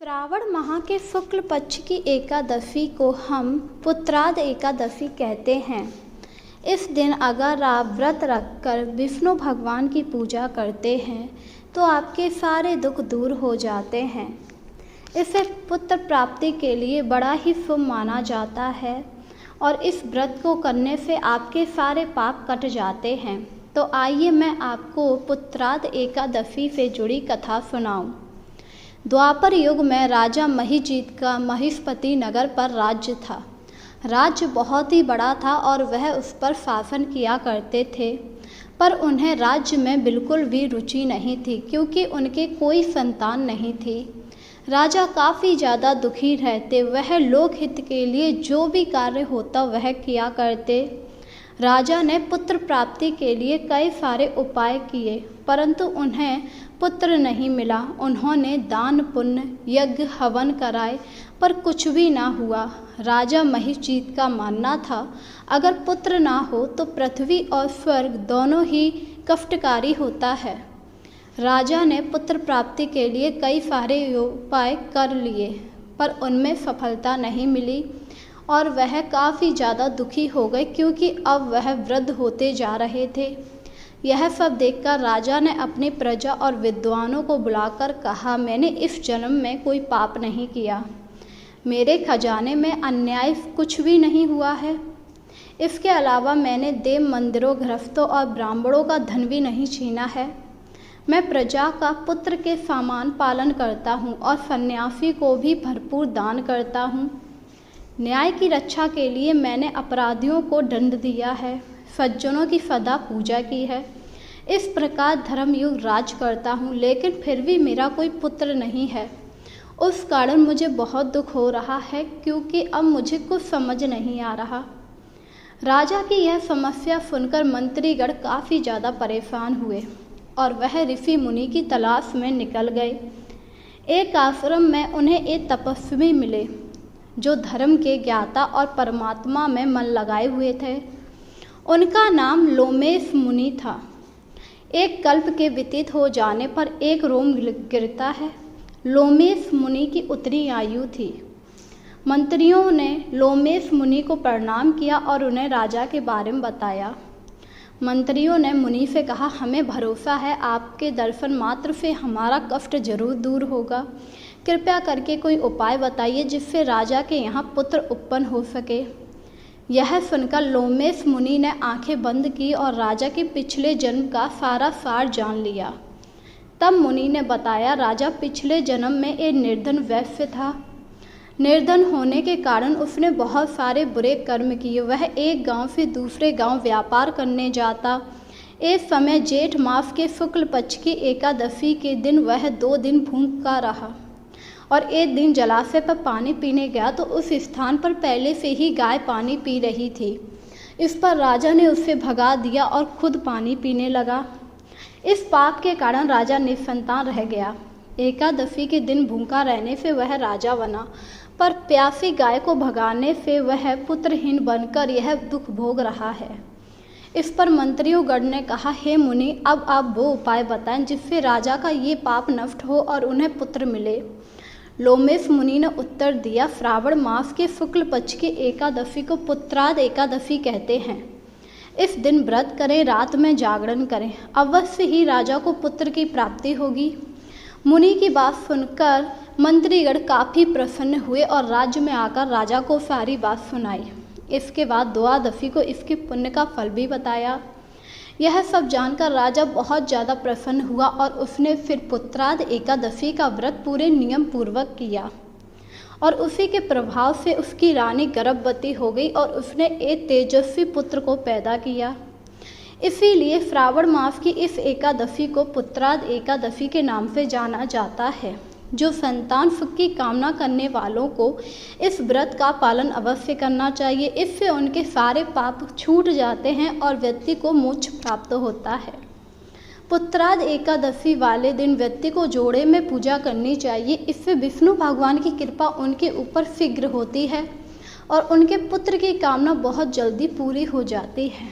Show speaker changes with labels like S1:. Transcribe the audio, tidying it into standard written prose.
S1: श्रावण माह के शुक्ल पक्ष की एकादशी को हम पुत्राद एकादशी कहते हैं। इस दिन अगर आप व्रत रखकर विष्णु भगवान की पूजा करते हैं तो आपके सारे दुख दूर हो जाते हैं। इसे पुत्र प्राप्ति के लिए बड़ा ही शुभ माना जाता है और इस व्रत को करने से आपके सारे पाप कट जाते हैं। तो आइए मैं आपको पुत्राद एकादशी से जुड़ी कथा सुनाऊं। द्वापर युग में राजा महिजीत का महिष्मति नगर पर राज्य था। राज्य बहुत ही बड़ा था और वह उस पर शासन किया करते थे, पर उन्हें राज्य में बिल्कुल भी रुचि नहीं थी क्योंकि उनके कोई संतान नहीं थी। राजा काफ़ी ज़्यादा दुखी रहते। वह लोकहित के लिए जो भी कार्य होता वह किया करते। राजा ने पुत्र प्राप्ति के लिए कई सारे उपाय किए, परंतु उन्हें पुत्र नहीं मिला। उन्होंने दान पुण्य यज्ञ हवन कराए पर कुछ भी ना हुआ। राजा महिजीत का मानना था अगर पुत्र ना हो तो पृथ्वी और स्वर्ग दोनों ही कष्टकारी होता है। राजा ने पुत्र प्राप्ति के लिए कई सारे उपाय कर लिए पर उनमें सफलता नहीं मिली और वह काफ़ी ज़्यादा दुखी हो गए क्योंकि अब वह वृद्ध होते जा रहे थे। यह सब देखकर राजा ने अपनी प्रजा और विद्वानों को बुलाकर कहा, मैंने इस जन्म में कोई पाप नहीं किया, मेरे खजाने में अन्याय कुछ भी नहीं हुआ है। इसके अलावा मैंने देव मंदिरों गृहस्थों और ब्राह्मणों का धन भी नहीं छीना है। मैं प्रजा का पुत्र के समान पालन करता हूँ और सन्यासी को भी भरपूर दान करता हूँ। न्याय की रक्षा के लिए मैंने अपराधियों को दंड दिया है, सज्जनों की सदा पूजा की है। इस प्रकार धर्मयुग राज करता हूँ, लेकिन फिर भी मेरा कोई पुत्र नहीं है। उस कारण मुझे बहुत दुख हो रहा है क्योंकि अब मुझे कुछ समझ नहीं आ रहा। राजा की यह समस्या सुनकर मंत्रीगण काफ़ी ज़्यादा परेशान हुए और वह ऋषि मुनि की तलाश में निकल गए। एक आश्रम में उन्हें एक तपस्वी मिले जो धर्म के ज्ञाता और परमात्मा में मन लगाए हुए थे। उनका नाम लोमेश मुनि था। एक कल्प के व्यतीत हो जाने पर एक रोम गिरता है। लोमेश मुनि की उतनी आयु थी। मंत्रियों ने लोमेश मुनि को प्रणाम किया और उन्हें राजा के बारे में बताया। मंत्रियों ने मुनि से कहा, हमें भरोसा है आपके दर्शन मात्र से हमारा कष्ट जरूर दूर होगा। कृपया करके कोई उपाय बताइए जिससे राजा के यहाँ पुत्र उत्पन्न हो सके। यह सुनकर लोमेश मुनि ने आंखें बंद की और राजा के पिछले जन्म का सारा सार जान लिया। तब मुनि ने बताया, राजा पिछले जन्म में एक निर्धन वैश्य था। निर्धन होने के कारण उसने बहुत सारे बुरे कर्म किए। वह एक गांव से दूसरे गांव व्यापार करने जाता। एक समय जेठ मास के शुक्ल पक्ष की एकादशी के दिन वह 2 दिन भूखा रहा और एक दिन जलाशय पर पानी पीने गया तो उस स्थान पर पहले से ही गाय पानी पी रही थी। इस पर राजा ने उसे भगा दिया और खुद पानी पीने लगा। इस पाप के कारण राजा निसंतान रह गया। एकादशी के दिन भूखा रहने से वह राजा बना, पर प्यासी गाय को भगाने से वह पुत्रहीन बनकर यह दुख भोग रहा है। इस पर मंत्रियों गण ने कहा, हे मुनि, अब आप वो उपाय बताएं जिससे राजा का ये पाप नष्ट हो और उन्हें पुत्र मिले। लोमेश मुनि ने उत्तर दिया, श्रावण मास के शुक्ल पक्ष की एकादशी को पुत्राद एकादशी कहते हैं। इस दिन व्रत करें, रात में जागरण करें, अवश्य ही राजा को पुत्र की प्राप्ति होगी। मुनि की बात सुनकर मंत्रीगण काफ़ी प्रसन्न हुए और राज्य में आकर राजा को सारी बात सुनाई। इसके बाद द्वादशी को इसके पुण्य का फल भी बताया। यह सब जानकर राजा बहुत ज़्यादा प्रसन्न हुआ और उसने फिर पुत्राद एकादशी का व्रत पूरे नियम पूर्वक किया और उसी के प्रभाव से उसकी रानी गर्भवती हो गई और उसने एक तेजस्वी पुत्र को पैदा किया। इसीलिए श्रावण मास की इस एकादशी को पुत्राद एकादशी के नाम से जाना जाता है। जो संतान सुख की कामना करने वालों को इस व्रत का पालन अवश्य करना चाहिए। इससे उनके सारे पाप छूट जाते हैं और व्यक्ति को मोक्ष प्राप्त होता है। पुत्राद एकादशी वाले दिन व्यक्ति को जोड़े में पूजा करनी चाहिए। इससे विष्णु भगवान की कृपा उनके ऊपर शीघ्र होती है और उनके पुत्र की कामना बहुत जल्दी पूरी हो जाती है।